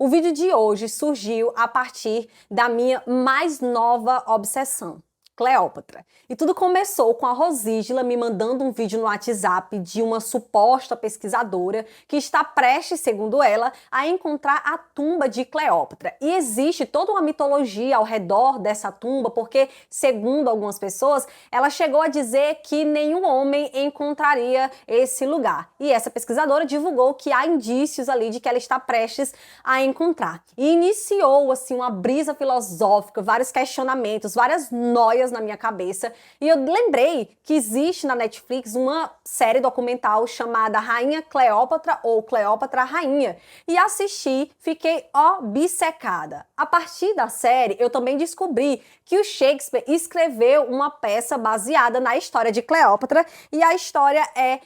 O vídeo de hoje surgiu a partir da minha mais nova obsessão, Cleópatra. E tudo começou com a Rosígila me mandando um vídeo no WhatsApp de uma suposta pesquisadora que está prestes, segundo ela, a encontrar a tumba de Cleópatra. E existe toda uma mitologia ao redor dessa tumba, porque, segundo algumas pessoas, ela chegou a dizer que nenhum homem encontraria esse lugar. E essa pesquisadora divulgou que há indícios ali de que ela está prestes a encontrar. E iniciou, assim, uma brisa filosófica, vários questionamentos, várias noias na minha cabeça, e eu lembrei que existe na Netflix uma série documental chamada Rainha Cleópatra ou Cleópatra Rainha, e assisti, fiquei obcecada. A partir da série, eu também descobri que o Shakespeare escreveu uma peça baseada na história de Cleópatra, e a história é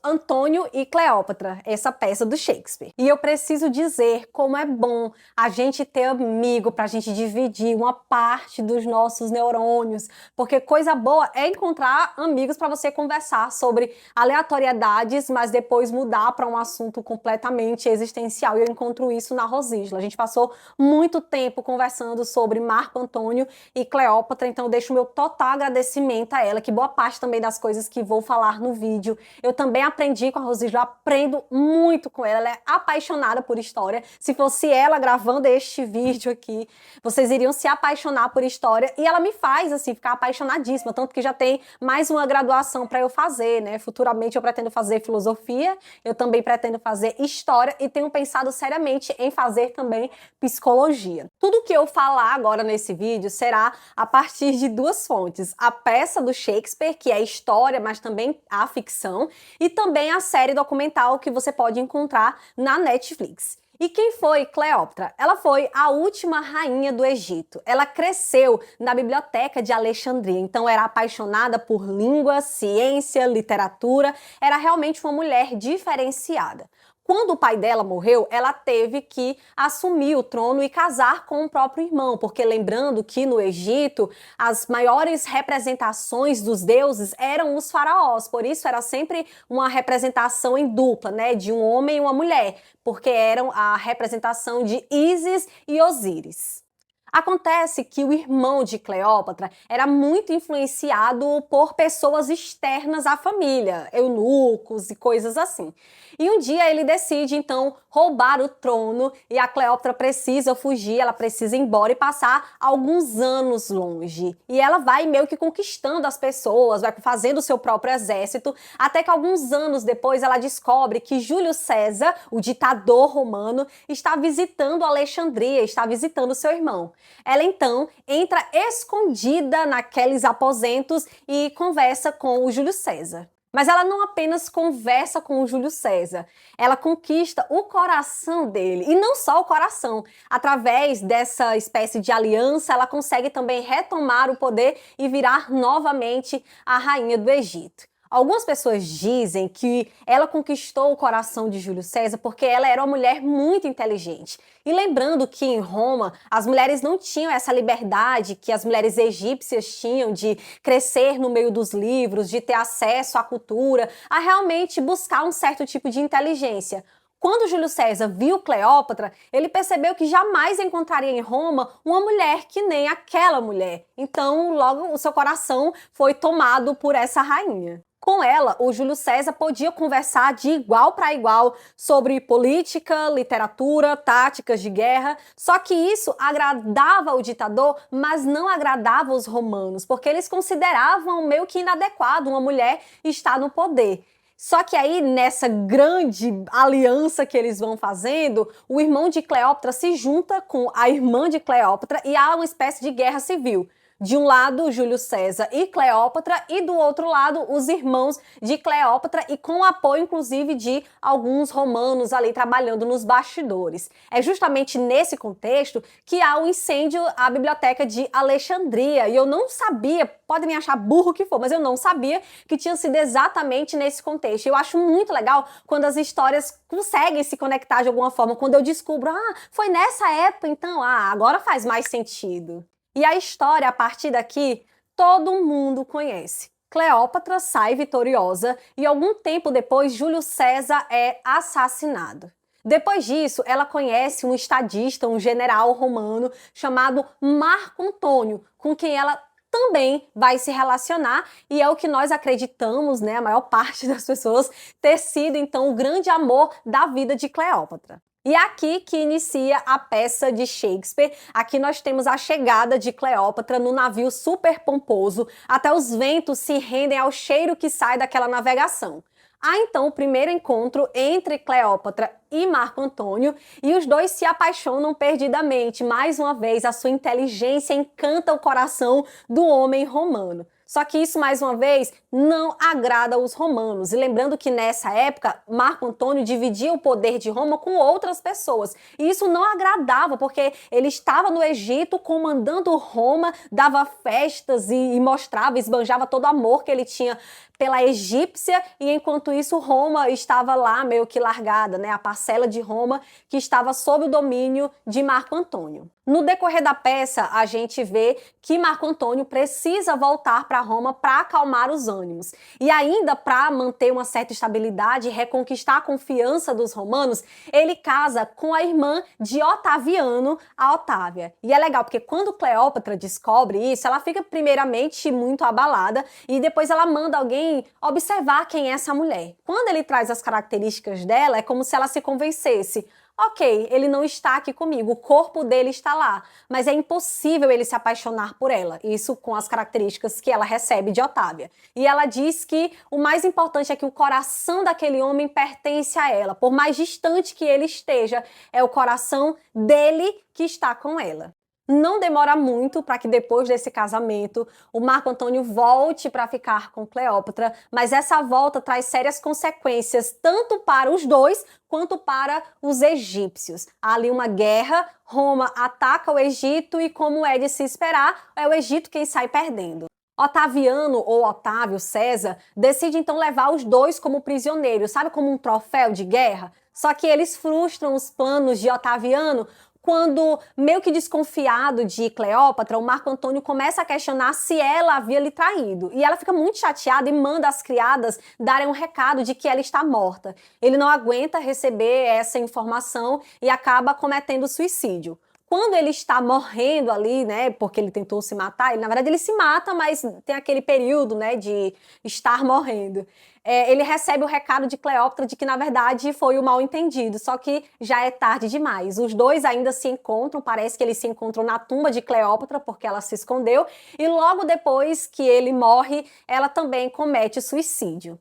Antônio e Cleópatra, essa peça do Shakespeare. E eu preciso dizer como é bom a gente ter amigo pra gente dividir uma parte dos nossos neurônios, porque coisa boa é encontrar amigos para você conversar sobre aleatoriedades, mas depois mudar para um assunto completamente existencial. E eu encontro isso na Rosígila. A gente passou muito tempo conversando sobre Marco Antônio e Cleópatra, então eu deixo meu total agradecimento a ela, que boa parte também das coisas que vou falar no vídeo eu também aprendi com a Rosígila, aprendo muito com ela, ela é apaixonada por história. Se fosse ela gravando este vídeo aqui, vocês iriam se apaixonar por história, e ela me faz, assim, ficar apaixonadíssima, tanto que já tem mais uma graduação para eu fazer, né? Futuramente eu pretendo fazer filosofia, eu também pretendo fazer história e tenho pensado seriamente em fazer também psicologia. Tudo que eu falar agora nesse vídeo será a partir de duas fontes, a peça do Shakespeare, que é história, mas também a ficção, e também a série documental que você pode encontrar na Netflix. E quem foi Cleópatra? Ela foi a última rainha do Egito. Ela cresceu na biblioteca de Alexandria, então era apaixonada por língua, ciência, literatura, era realmente uma mulher diferenciada. Quando o pai dela morreu, ela teve que assumir o trono e casar com o próprio irmão, porque lembrando que no Egito as maiores representações dos deuses eram os faraós, por isso era sempre uma representação em dupla, né, de um homem e uma mulher, porque eram a representação de Ísis e Osíris. Acontece que o irmão de Cleópatra era muito influenciado por pessoas externas à família, eunucos e coisas assim. E um dia ele decide, então, roubar o trono e a Cleópatra precisa fugir, ela precisa ir embora e passar alguns anos longe. E ela vai meio que conquistando as pessoas, vai fazendo o seu próprio exército, até que alguns anos depois ela descobre que Júlio César, o ditador romano, está visitando Alexandria, está visitando seu irmão. Ela então entra escondida naqueles aposentos e conversa com o Júlio César. Mas ela não apenas conversa com o Júlio César, ela conquista o coração dele. E não só o coração. Através dessa espécie de aliança, ela consegue também retomar o poder e virar novamente a rainha do Egito. Algumas pessoas dizem que ela conquistou o coração de Júlio César porque ela era uma mulher muito inteligente. E lembrando que em Roma as mulheres não tinham essa liberdade que as mulheres egípcias tinham de crescer no meio dos livros, de ter acesso à cultura, a realmente buscar um certo tipo de inteligência. Quando Júlio César viu Cleópatra, ele percebeu que jamais encontraria em Roma uma mulher que nem aquela mulher. Então, logo o seu coração foi tomado por essa rainha. Com ela, o Júlio César podia conversar de igual para igual sobre política, literatura, táticas de guerra, só que isso agradava o ditador, mas não agradava os romanos, porque eles consideravam meio que inadequado uma mulher estar no poder. Só que aí, nessa grande aliança que eles vão fazendo, o irmão de Cleópatra se junta com a irmã de Cleópatra e há uma espécie de guerra civil. De um lado, Júlio César e Cleópatra, e do outro lado, os irmãos de Cleópatra, e com o apoio, inclusive, de alguns romanos ali trabalhando nos bastidores. É justamente nesse contexto que há o incêndio à biblioteca de Alexandria, e eu não sabia, podem me achar burro que for, mas eu não sabia que tinha sido exatamente nesse contexto. Eu acho muito legal quando as histórias conseguem se conectar de alguma forma, quando eu descubro, foi nessa época, então, agora faz mais sentido. E a história, a partir daqui, todo mundo conhece. Cleópatra sai vitoriosa e algum tempo depois Júlio César é assassinado. Depois disso, ela conhece um estadista, um general romano chamado Marco Antônio, com quem ela também vai se relacionar, e é o que nós acreditamos, né, a maior parte das pessoas, ter sido então o grande amor da vida de Cleópatra. E é aqui que inicia a peça de Shakespeare. Aqui nós temos a chegada de Cleópatra no navio super pomposo, até os ventos se rendem ao cheiro que sai daquela navegação. Há então o primeiro encontro entre Cleópatra e Marco Antônio, e os dois se apaixonam perdidamente. Mais uma vez, a sua inteligência encanta o coração do homem romano. Só que isso, mais uma vez, não agrada os romanos. E lembrando que nessa época, Marco Antônio dividia o poder de Roma com outras pessoas. E isso não agradava, porque ele estava no Egito comandando Roma, dava festas e mostrava, esbanjava todo o amor que ele tinha pela egípcia, e enquanto isso Roma estava lá meio que largada, né? A parcela de Roma que estava sob o domínio de Marco Antônio. No decorrer da peça, a gente vê que Marco Antônio precisa voltar para Roma para acalmar os ânimos. E ainda para manter uma certa estabilidade e reconquistar a confiança dos romanos, ele casa com a irmã de Otaviano, a Otávia. E é legal, porque quando Cleópatra descobre isso, ela fica primeiramente muito abalada e depois ela manda alguém observar quem é essa mulher. Quando ele traz as características dela, é como se ela se convencesse. Ok, ele não está aqui comigo, o corpo dele está lá, mas é impossível ele se apaixonar por ela, isso com as características que ela recebe de Otávia. E ela diz que o mais importante é que o coração daquele homem pertence a ela, por mais distante que ele esteja, é o coração dele que está com ela. Não demora muito para que depois desse casamento o Marco Antônio volte para ficar com Cleópatra, mas essa volta traz sérias consequências tanto para os dois quanto para os egípcios. Há ali uma guerra, Roma ataca o Egito e, como é de se esperar, é o Egito quem sai perdendo. Otaviano, ou Otávio César, decide então levar os dois como prisioneiros, sabe, como um troféu de guerra? Só que eles frustram os planos de Otaviano quando, meio que desconfiado de Cleópatra, o Marco Antônio começa a questionar se ela havia lhe traído. E ela fica muito chateada e manda as criadas darem um recado de que ela está morta. Ele não aguenta receber essa informação e acaba cometendo suicídio. Quando ele está morrendo ali, né, porque ele tentou se matar, na verdade ele se mata, mas tem aquele período, né, de estar morrendo. Ele recebe o recado de Cleópatra de que, na verdade, foi o mal-entendido, só que já é tarde demais. Os dois ainda se encontram, parece que eles se encontram na tumba de Cleópatra, porque ela se escondeu, e logo depois que ele morre, ela também comete suicídio.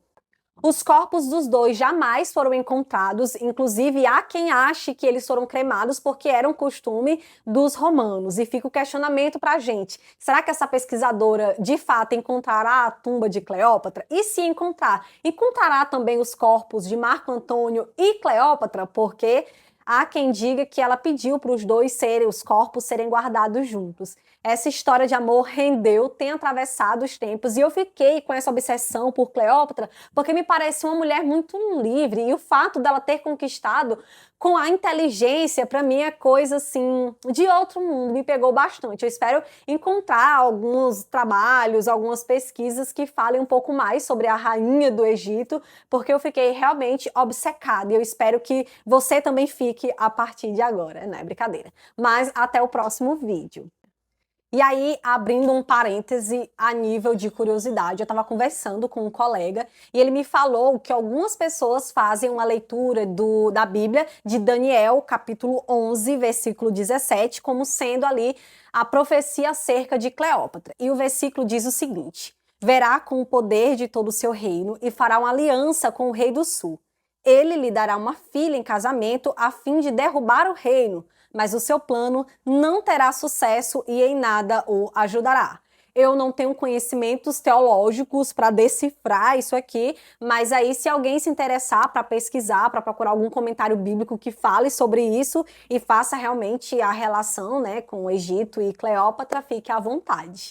Os corpos dos dois jamais foram encontrados, inclusive há quem ache que eles foram cremados porque era um costume dos romanos. E fica o questionamento para a gente, será que essa pesquisadora de fato encontrará a tumba de Cleópatra? E se encontrar, encontrará também os corpos de Marco Antônio e Cleópatra? Porque há quem diga que ela pediu para os corpos serem guardados juntos. Essa história de amor rendeu, tem atravessado os tempos, e eu fiquei com essa obsessão por Cleópatra porque me parece uma mulher muito livre, e o fato dela ter conquistado com a inteligência, para mim é coisa assim de outro mundo, me pegou bastante. Eu espero encontrar alguns trabalhos, algumas pesquisas que falem um pouco mais sobre a rainha do Egito, porque eu fiquei realmente obcecada, e eu espero que você também fique a partir de agora, né? Brincadeira. Mas até o próximo vídeo. E aí, abrindo um parêntese a nível de curiosidade, eu estava conversando com um colega e ele me falou que algumas pessoas fazem uma leitura da Bíblia de Daniel, capítulo 11, versículo 17, como sendo ali a profecia acerca de Cleópatra. E o versículo diz o seguinte: verá com o poder de todo o seu reino e fará uma aliança com o rei do sul. Ele lhe dará uma filha em casamento a fim de derrubar o reino, mas o seu plano não terá sucesso e em nada o ajudará. Eu não tenho conhecimentos teológicos para decifrar isso aqui, mas aí se alguém se interessar para pesquisar, para procurar algum comentário bíblico que fale sobre isso e faça realmente a relação, né, com o Egito e Cleópatra, fique à vontade.